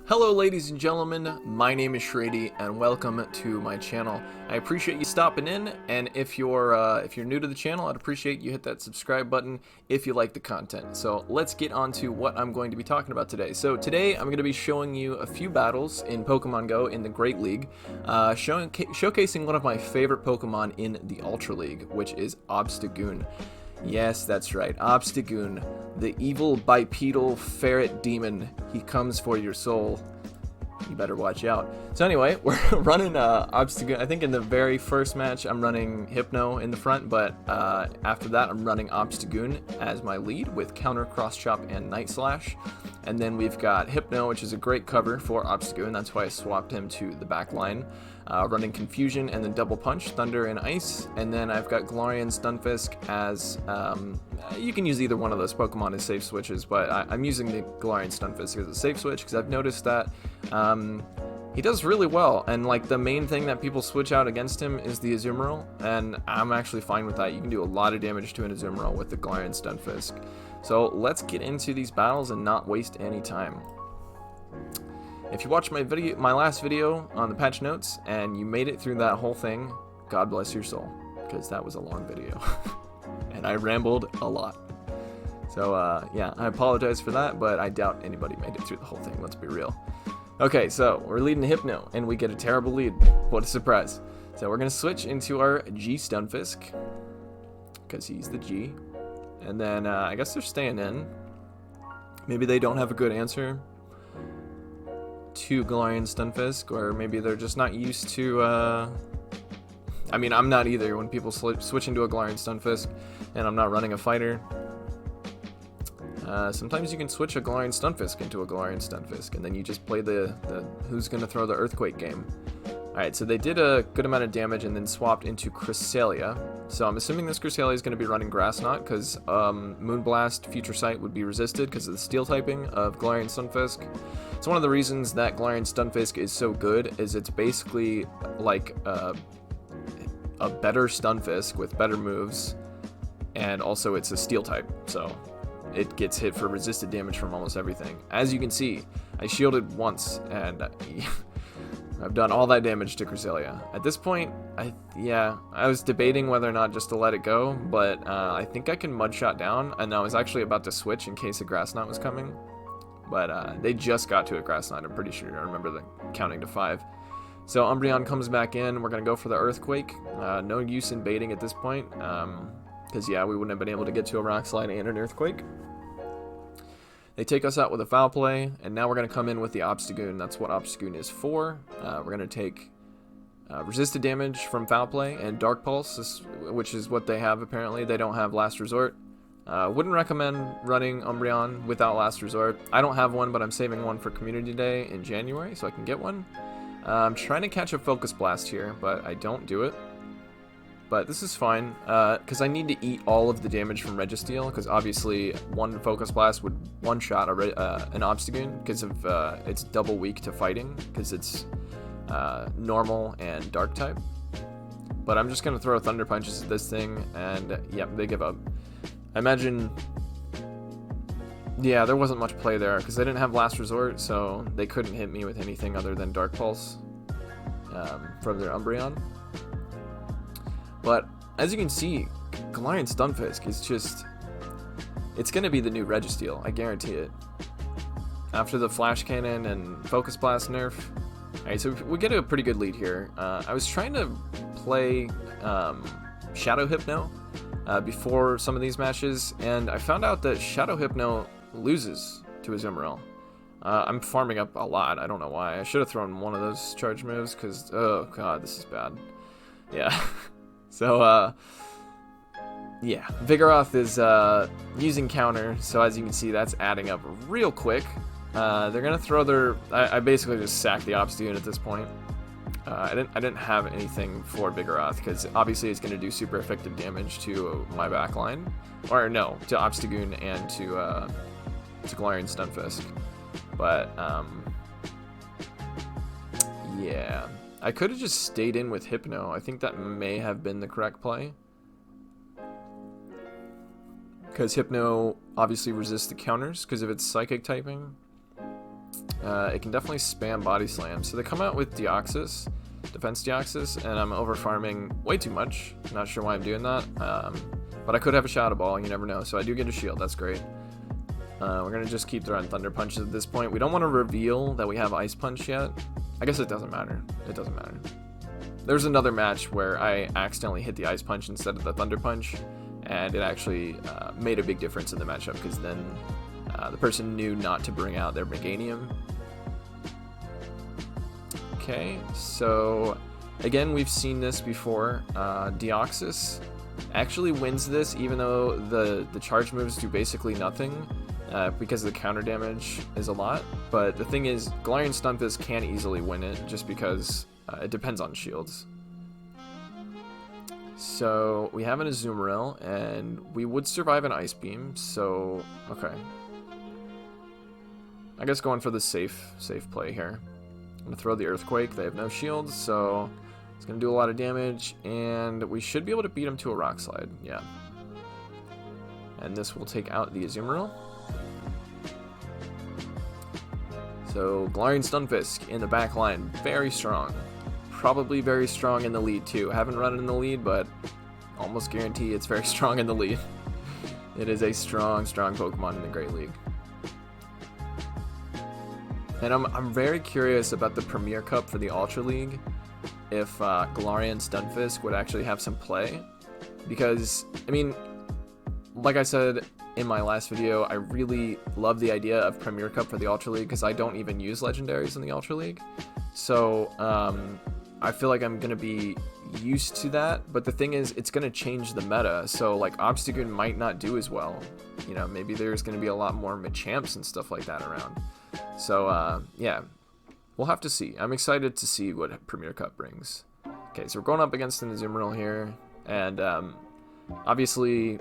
Hello ladies and gentlemen, my name is Shraydee and welcome to my channel. I appreciate you stopping in, and if you're new to the channel, I'd appreciate you hit that subscribe button if you like the content. So let's get on to what I'm going to be talking about today. So today I'm going to be showing you a few battles in Pokemon Go in the Great League, showcasing one of my favorite Pokemon in the Ultra League, which is Obstagoon. Yes, that's right, Obstagoon, the evil bipedal ferret demon. He comes for your soul. You better watch out. So anyway, we're running Obstagoon. I think in the very first match I'm running Hypno in the front, but after that I'm running Obstagoon as my lead with Counter, Cross Chop, and Night Slash. And then we've got Hypno, which is a great cover for Obstagoon. That's why I swapped him to the back line. Running Confusion and then Double Punch, Thunder and Ice. And then I've got Galarian Stunfisk as, you can use either one of those Pokemon as safe switches, but I'm using the Galarian Stunfisk as a safe switch because I've noticed that he does really well, and like the main thing that people switch out against him is the Azumarill, and I'm actually fine with that. You can do a lot of damage to an Azumarill with the Galarian Stunfisk. So let's get into these battles and not waste any time. If you watched my last video on the patch notes and you made it through that whole thing, God bless your soul, because that was a long video and I rambled a lot. So yeah, I apologize for that, but I doubt anybody made it through the whole thing, let's be real. Okay, so we're leading Hypno and we get a terrible lead. What a surprise. So we're gonna switch into our G Stunfisk because he's the G, and then I guess they're staying in. Maybe they don't have a good answer to Galarian Stunfisk, or maybe they're just not used to, I mean, I'm not either when people switch into a Galarian Stunfisk and I'm not running a fighter. Sometimes you can switch a Galarian Stunfisk into a Galarian Stunfisk and then you just play the who's gonna throw the Earthquake game. Alright, so they did a good amount of damage and then swapped into Cresselia. So I'm assuming this Cresselia is going to be running Grass Knot because Moonblast, Future Sight would be resisted because of the Steel typing of Galarian Stunfisk. It's one of the reasons that Galarian Stunfisk is so good is it's basically like a better Stunfisk with better moves, and also it's a Steel type, so it gets hit for resisted damage from almost everything. As you can see, I shielded once and I've done all that damage to Cresselia. At this point, I was debating whether or not just to let it go, but I think I can Mudshot down, and I was actually about to switch in case a Grass Knot was coming. But they just got to a Grass Knot, I'm pretty sure. I remember the counting to 5. So Umbreon comes back in. We're going to go for the Earthquake. No use in baiting at this point, because yeah, we wouldn't have been able to get to a Rock Slide and an Earthquake. They take us out with a Foul Play, and now we're going to come in with the Obstagoon. That's what Obstagoon is for. We're going to take resisted damage from Foul Play and Dark Pulse, which is what they have apparently. They don't have Last Resort. Wouldn't recommend running Umbreon without Last Resort. I don't have one, but I'm saving one for Community Day in January, so I can get one. I'm trying to catch a Focus Blast here, but I don't do it. But this is fine, because I need to eat all of the damage from Registeel, because obviously one Focus Blast would one-shot an Obstagoon, because of it's double weak to fighting, because it's normal and dark type. But I'm just going to throw Thunder Punches at this thing, and yep, they give up. I imagine, yeah, there wasn't much play there, because they didn't have Last Resort, so they couldn't hit me with anything other than Dark Pulse from their Umbreon. But as you can see, Galarian Stunfisk is just, it's going to be the new Registeel, I guarantee it. After the Flash Cannon and Focus Blast nerf. Alright, so we get a pretty good lead here. I was trying to play Shadow Hypno before some of these matches, and I found out that Shadow Hypno loses to Azumarill. I'm farming up a lot, I don't know why. I should have thrown one of those charge moves, because, oh god, this is bad. Yeah. So, yeah, Vigoroth is using counter, so as you can see, that's adding up real quick. They're gonna throw their. I basically just sacked the Obstagoon at this point. I didn't have anything for Vigoroth because obviously it's gonna do super effective damage to my backline, or no, to Obstagoon and to Galarian Stunfisk. But yeah. I could have just stayed in with Hypno. I think that may have been the correct play. Because Hypno obviously resists the counters because of its psychic typing. it can definitely spam Body Slam. So they come out with Deoxys, Defense Deoxys, and I'm over farming way too much. Not sure why I'm doing that, but I could have a Shadow Ball, you never know. So I do get a shield, that's great. We're going to just keep throwing Thunder Punches at this point. We don't want to reveal that we have Ice Punch yet. I guess it doesn't matter. It doesn't matter. There's another match where I accidentally hit the Ice Punch instead of the Thunder Punch, and it actually made a big difference in the matchup, because then the person knew not to bring out their Meganium. Okay, so again, we've seen this before. Deoxys actually wins this, even though the charge moves do basically nothing, because the counter damage is a lot. But the thing is, Galarian Stunfisk can easily win it, just because it depends on shields. So we have an Azumarill, and we would survive an Ice Beam, so okay. I guess going for the safe play here. I'm going to throw the Earthquake. They have no shields, so it's going to do a lot of damage, and we should be able to beat them to a Rock Slide, yeah. And this will take out the Azumarill. So Galarian Stunfisk in the back line, very strong. Probably very strong in the lead too. I haven't run it in the lead, but almost guarantee it's very strong in the lead. It is a strong Pokemon in the Great League. And I'm very curious about the Premier Cup for the Ultra League, if Galarian Stunfisk would actually have some play. Because, I mean, like I said in my last video, I really love the idea of Premier Cup for the Ultra League, because I don't even use Legendaries in the Ultra League. So, I feel like I'm going to be used to that, but the thing is, it's going to change the meta, so like Obstagoon might not do as well. You know, maybe there's going to be a lot more Machamps and stuff like that around. So, yeah, we'll have to see. I'm excited to see what Premier Cup brings. Okay, so we're going up against an Azumarill here, and obviously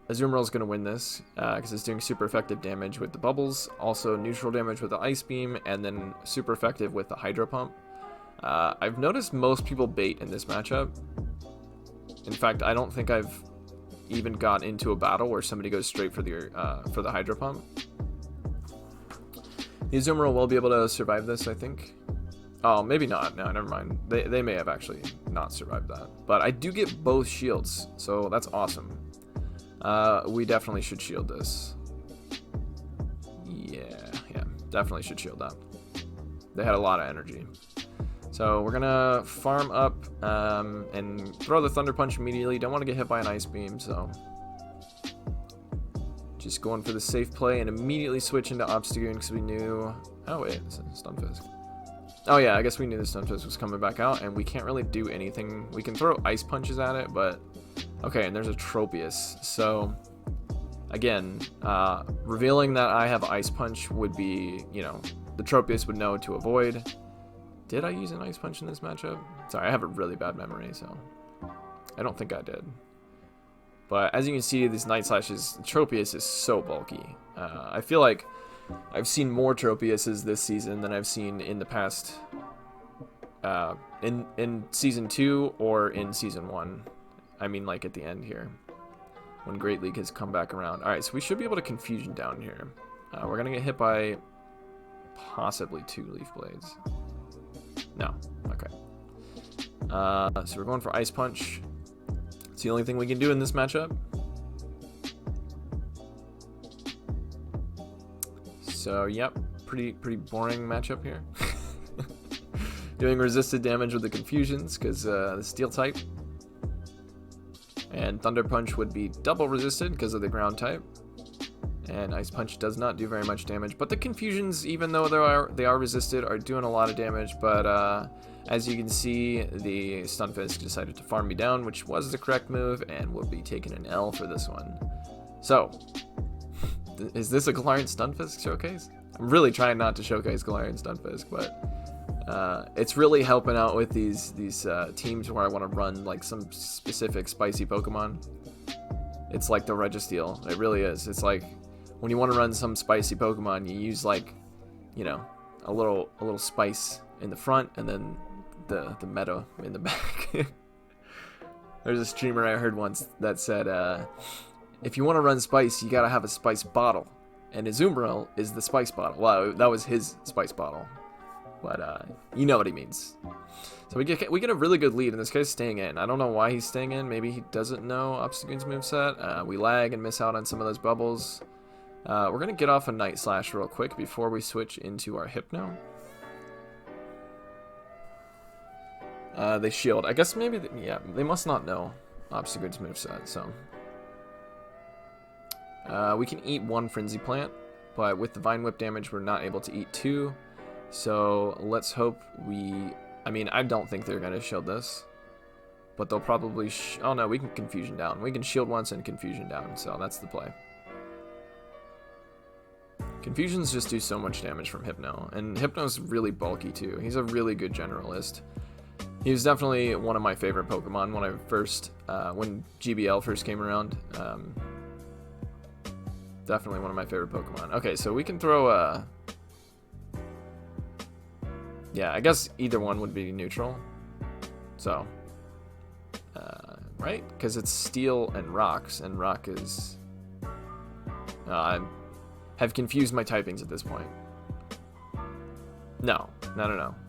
Azumarill's going to win this, because it's doing super effective damage with the bubbles, also neutral damage with the Ice Beam, and then super effective with the Hydro Pump. I've noticed most people bait in this matchup. In fact, I don't think I've even got into a battle where somebody goes straight for the Hydro Pump. The Azumarill will be able to survive this, I think. Oh, maybe not. No, never mind. They may have actually not survived that. But I do get both shields, so that's awesome. We definitely should shield this. Yeah, definitely should shield that. They had a lot of energy. So we're gonna farm up and throw the Thunder Punch immediately. Don't want to get hit by an Ice Beam, so just going for the safe play and immediately switch into Obstagoon, because we knew... Oh wait, this is Stunfisk. Oh yeah, I guess we knew the Stunfisk was coming back out, and we can't really do anything. We can throw Ice Punches at it, but... Okay, and there's a Tropius. So, again, revealing that I have Ice Punch would be, you know, the Tropius would know to avoid. Did I use an Ice Punch in this matchup? Sorry, I have a really bad memory, so I don't think I did. But as you can see, these Night Slashes, Tropius is so bulky. I feel like I've seen more Tropiuses this season than I've seen in the past, in Season 2 or in Season 1. I mean, like at the end here, when Great League has come back around. Alright, so we should be able to Confusion down here. We're going to get hit by possibly 2 Leaf Blades. No. Okay. So we're going for Ice Punch. It's the only thing we can do in this matchup. So, yep. Pretty boring matchup here. Doing resisted damage with the Confusions, because the Steel type. And Thunder Punch would be double resisted because of the Ground type. And Ice Punch does not do very much damage. But the Confusions, even though they are resisted, are doing a lot of damage. But as you can see, the Stunfisk decided to farm me down, which was the correct move, and will be taking an L for this one. So, is this a Galarian Stunfisk showcase? I'm really trying not to showcase Galarian Stunfisk, but it's really helping out with these teams where I want to run like some specific spicy Pokemon. It's like the Registeel. It really is. It's like when you want to run some spicy Pokemon, you use like, you know, a little spice in the front and then the meta in the back. There's a streamer I heard once that said, if you want to run spice, you gotta have a spice bottle. and Azumarill is the spice bottle. Wow, that was his spice bottle. But you know what he means. So we get a really good lead, and this guy's staying in. I don't know why he's staying in. Maybe he doesn't know Obstagoon's moveset. We lag and miss out on some of those bubbles. We're going to get off a Night Slash real quick before we switch into our Hypno. They shield. I guess maybe, yeah, they must not know Obstagoon's moveset, so. We can eat 1 Frenzy Plant, but with the Vine Whip damage, we're not able to eat 2. So let's hope I mean, I don't think they're going to shield this. But they'll probably... oh, no, we can Confusion down. We can shield once and Confusion down, so that's the play. Confusions just do so much damage from Hypno. And Hypno's really bulky, too. He's a really good generalist. He was definitely one of my favorite Pokemon when I first... when GBL first came around. Definitely one of my favorite Pokemon. Okay, so we can throw yeah, I guess either one would be neutral. So, right? Because it's Steel and Rocks, and Rock is... I have confused my typings at this point. No.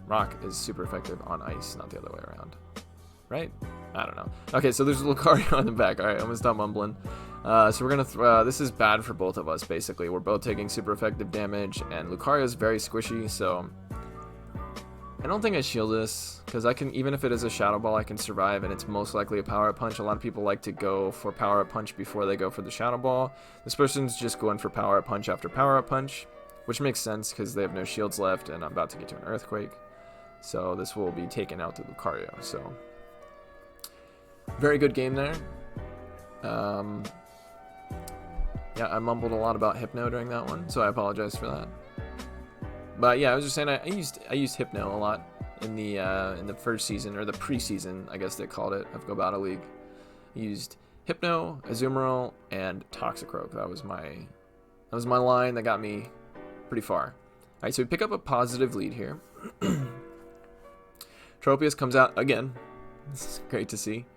Rock is super effective on Ice, not the other way around. Right? I don't know. Okay, so there's a Lucario on the back. Alright, I'm gonna stop mumbling. So we're gonna this is bad for both of us, basically. We're both taking super effective damage, and Lucario is very squishy, so... I don't think I shield this, because I can, even if it is a Shadow Ball, I can survive, and it's most likely a Power Up Punch. A lot of people like to go for Power Up Punch before they go for the Shadow Ball. This person's just going for Power Up Punch after Power Up Punch, which makes sense, because they have no shields left, and I'm about to get to an Earthquake. So this will be taken out to Lucario, so... very good game there. Yeah, I mumbled a lot about Hypno during that one, so I apologize for that. But yeah, I was just saying I used Hypno a lot in the first season, or the preseason, I guess they called it, of Go Battle League. I used Hypno, Azumarill, and Toxicroak. That was my line that got me pretty far. Alright, so we pick up a positive lead here. Tropius comes out again. This is great to see.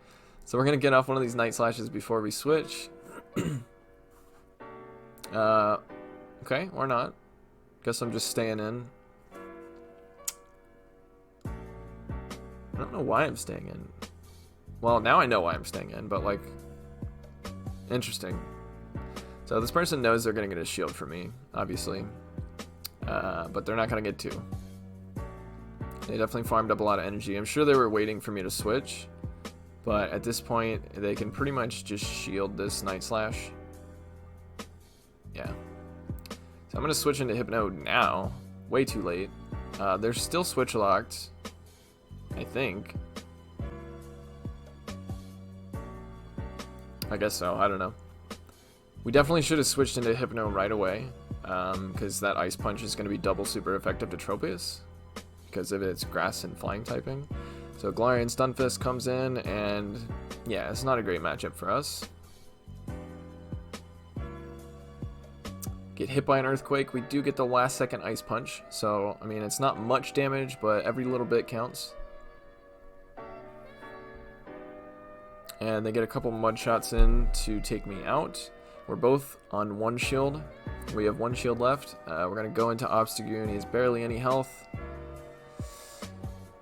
So we're gonna get off one of these Night Slashes before we switch. Okay, or not. Guess I'm just staying in. I don't know why I'm staying in. Well, now I know why I'm staying in, but like... interesting. So this person knows they're gonna get a shield from me, obviously. But they're not gonna get 2. They definitely farmed up a lot of energy. I'm sure they were waiting for me to switch. But at this point, they can pretty much just shield this Night Slash. Yeah. So I'm going to switch into Hypno now. Way too late. They're still switch locked, I think. I guess so. I don't know. We definitely should have switched into Hypno right away. Because that Ice Punch is going to be double super effective to Tropius. Because of its Grass and Flying typing. So Galarian Stunfisk comes in, and yeah, it's not a great matchup for us. Get hit by an Earthquake. We do get the last second Ice Punch, so I mean it's not much damage, but every little bit counts. And they get a couple Mud Shots in to take me out. We're both on 1 shield. We have 1 shield left. We're gonna go into Obstagoon. He has barely any health.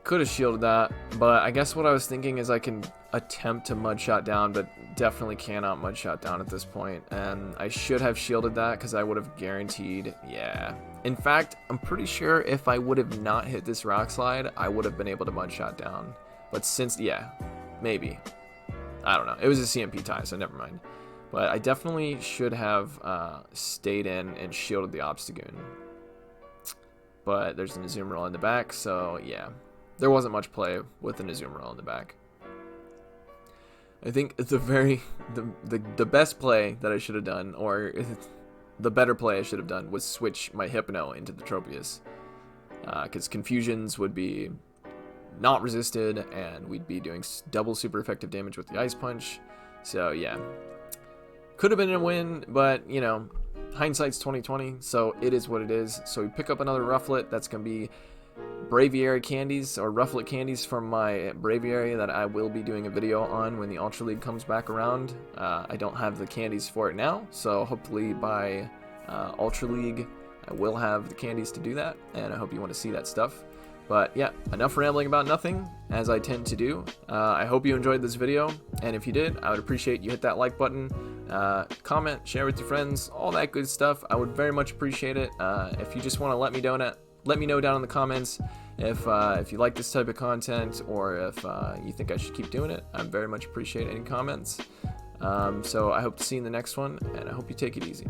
Could have shielded that, but I guess what I was thinking is I can attempt to Mud Shot down, but definitely cannot Mud Shot down at this point. And I should have shielded that because I would have guaranteed, yeah. In fact, I'm pretty sure if I would have not hit this Rock Slide, I would have been able to Mud Shot down. But since, yeah, maybe. I don't know. It was a CMP tie, so never mind. But I definitely should have stayed in and shielded the Obstagoon. But there's an Azumarill in the back, so yeah. There wasn't much play with an Azumarill in the back. I think the best play that I should have done, or the better play I should have done, was switch my Hypno into the Tropius. Because Confusions would be not resisted, and we'd be doing double super effective damage with the Ice Punch. So yeah. Could have been a win, but, you know, hindsight's 20/20, so it is what it is. So we pick up another Rufflet. That's going to be Braviary candies, or Rufflet candies from my Braviary that I will be doing a video on when the Ultra League comes back around. I don't have the candies for it now, so hopefully by Ultra League, I will have the candies to do that, and I hope you want to see that stuff. But yeah, enough rambling about nothing, as I tend to do. I hope you enjoyed this video, and if you did, I would appreciate you hit that like button, comment, share with your friends, all that good stuff. I would very much appreciate it. If you just want to let me know down in the comments if you like this type of content, or if you think I should keep doing it. I very much appreciate any comments. So I hope to see you in the next one, and I hope you take it easy.